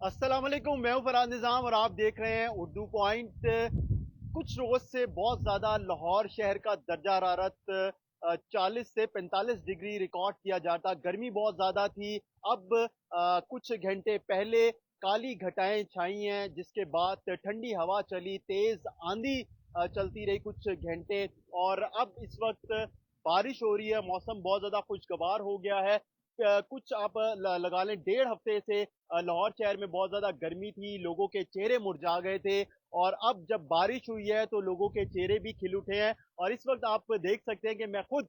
अस्सलाम वालेकुम, मैं हूं फरहाद निज़ाम और आप देख रहे हैं उर्दू पॉइंट। कुछ रोज से बहुत ज्यादा लाहौर शहर का दर्जा हरारत 40 से 45 डिग्री रिकॉर्ड किया जाता। गर्मी बहुत ज्यादा थी। अब कुछ घंटे पहले काली घटाएं छाई हैं, जिसके बाद ठंडी हवा चली, तेज आंधी चलती रही कुछ घंटे, और अब इस वक्त बारिश हो रही है। मौसम बहुत ज्यादा खुशगवार हो गया है। कुछ आप लगा लें, 1.5 हफ्ते से लाहौर शहर में बहुत ज्यादा गर्मी थी, लोगों के चेहरे मुरझा गए थे, और अब जब बारिश हुई है तो लोगों के चेहरे भी खिल उठे हैं। और इस वक्त आप देख सकते हैं कि मैं खुद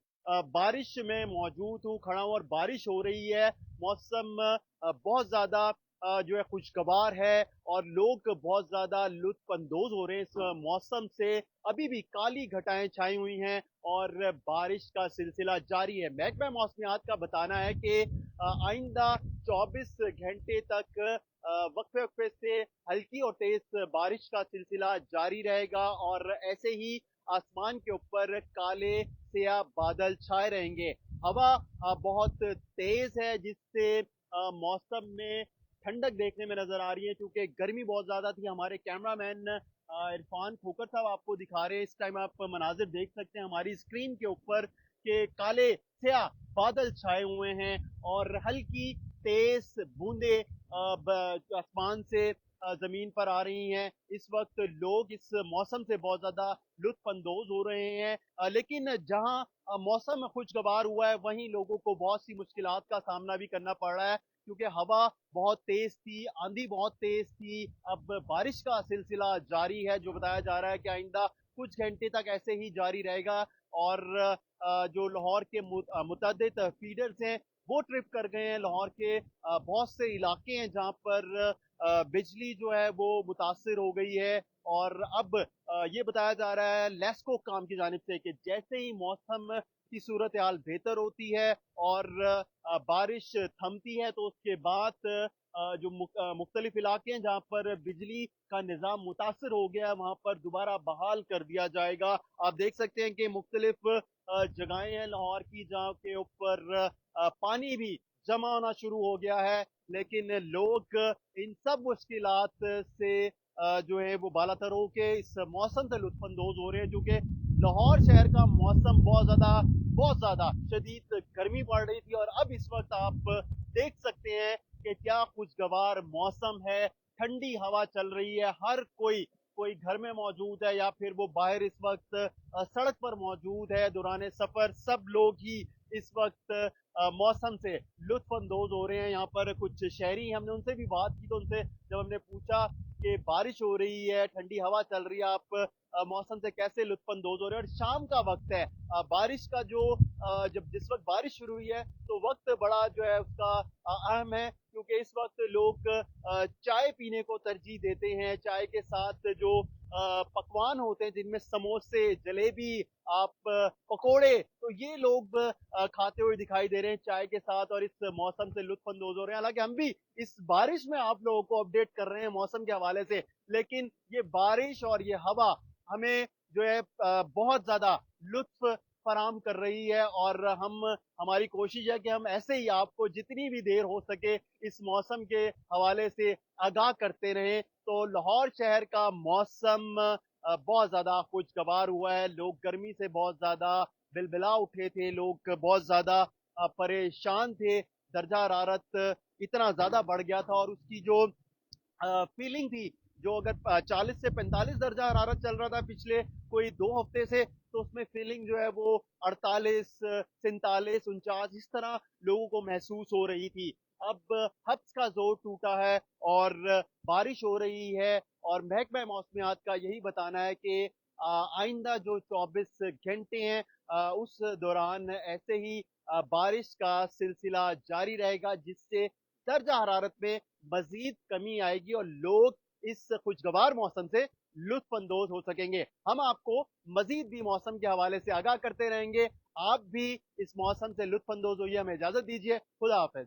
बारिश में मौजूद हूँ, खड़ा हूँ, और बारिश हो रही है। मौसम बहुत ज्यादा जो है खुशगवार है, और लोग बहुत ज्यादा लुत्फ अंदोज हो रहे हैं इस मौसम से। अभी भी काली घटाएं छाई हुई हैं और बारिश का सिलसिला जारी है। महकमा मौसमियात का बताना है कि आइंदा 24 घंटे तक वक्फे वक्फे से हल्की और तेज बारिश का सिलसिला जारी रहेगा, और ऐसे ही आसमान के ऊपर काले सियाह बादल छाए रहेंगे। हवा बहुत तेज है, जिससे मौसम में ठंडक देखने में नजर आ रही है। क्योंकि गर्मी बहुत ज्यादा थी। हमारे कैमरामैन इरफान खोकर साहब आपको दिखा रहे हैं, इस टाइम आप मनाजिर देख सकते हैं हमारी स्क्रीन के ऊपर, के काले स्याह बादल छाए हुए हैं और हल्की तेज बूंदे आसमान से जमीन पर आ रही हैं। इस वक्त लोग इस मौसम से बहुत ज्यादा लुत्फ अंदोज हो रहे हैं। लेकिन जहां मौसम खुशगवार हुआ है, वहीं लोगों को बहुत सी मुश्किलात का सामना भी करना पड़ रहा है। क्योंकि हवा बहुत तेज थी, आंधी बहुत तेज थी। अब बारिश का सिलसिला जारी है, जो बताया जा रहा है कि आइंदा कुछ घंटे तक ऐसे ही जारी रहेगा। और जो लाहौर के मुतअद्दिद फीडर्स हैं, वो ट्रिप कर गए हैं। लाहौर के बहुत से इलाके हैं जहां पर बिजली जो है वो मुतासर हो गई है। और अब ये बताया जा रहा है लेस्को काम की जानिब से कि जैसे ही मौसम की सूरत हाल बेहतर होती है और बारिश थमती है, तो उसके बाद जो मुख्तलिफ इलाके हैं जहाँ पर बिजली का निज़ाम मुतासर हो गया है, वहाँ पर दोबारा बहाल कर दिया जाएगा। आप देख सकते हैं कि मुख्तलिफ जगहें हैं लाहौर की जहाँ के ऊपर पानी भी जमा होना शुरू हो गया है। लेकिन लोग इन सब मुश्किलात से जो है वो बालातर हो के इस मौसम से लुत्फानंदोज हो रहे हैं। क्योंकि लाहौर शहर का मौसम बहुत ज्यादा शदीद गर्मी पड़ रही थी, और अब इस वक्त आप देख सकते हैं कि क्या खुशगवार मौसम है। ठंडी हवा चल रही है। हर कोई कोई घर में मौजूद है या फिर वो बाहर इस वक्त सड़क पर मौजूद है। दौरान सफर सब लोग ही इस वक्त मौसम से लुत्फ अंदोज हो रहे हैं। यहाँ पर कुछ शहरी, हमने उनसे भी बात की, तो उनसे जब हमने पूछा कि बारिश हो रही है, ठंडी हवा चल रही है, आप मौसम से कैसे लुत्फ अंदोज हो रहे हैं। और शाम का वक्त है, बारिश का जो जब जिस वक्त बारिश शुरू हुई है, तो वक्त बड़ा जो है उसका अहम है। क्योंकि इस वक्त लोग चाय पीने को तरजीह देते हैं। चाय के साथ जो पकवान होते हैं, जिनमें समोसे, जलेबी, आप पकोड़े, तो ये लोग खाते हुए दिखाई दे रहे हैं चाय के साथ, और इस मौसम से लुत्फ अंदोज हो रहे हैं। हालांकि हम भी इस बारिश में आप लोगों को अपडेट कर रहे हैं मौसम के हवाले से, लेकिन ये बारिश और ये हवा हमें जो है बहुत ज्यादा लुत्फ फराम कर रही है। और हमारी कोशिश है कि हम ऐसे ही आपको जितनी भी देर हो सके इस मौसम के हवाले से आगाह करते रहें। तो लाहौर शहर का मौसम बहुत ज्यादा खुशगवार हुआ है। लोग गर्मी से बहुत ज्यादा बिलबिला उठे थे, लोग बहुत ज्यादा परेशान थे। दर्जा हरारत इतना ज्यादा बढ़ गया था, और उसकी जो फीलिंग थी, जो अगर 40 से 45 दर्जा हरारत चल रहा था पिछले कोई 2 हफ्ते से, तो उसमें फीलिंग जो है वो 48, 47, 49 इस तरह लोगों को महसूस हो रही थी। अब हब्स का जोर टूटा है और बारिश हो रही है। और महकमा मौसमियात का यही बताना है कि आइंदा जो 24 घंटे हैं, उस दौरान ऐसे ही बारिश का सिलसिला जारी रहेगा, जिससे दर्जा हरारत में मजीद कमी आएगी और लोग इस खुशगवार मौसम से लुत्फ अंदोज हो सकेंगे। हम आपको मजीद भी मौसम के हवाले से आगाह करते रहेंगे। आप भी इस मौसम से लुत्फ अंदोज होइए। हमें इजाजत दीजिए। खुदा हाफिज।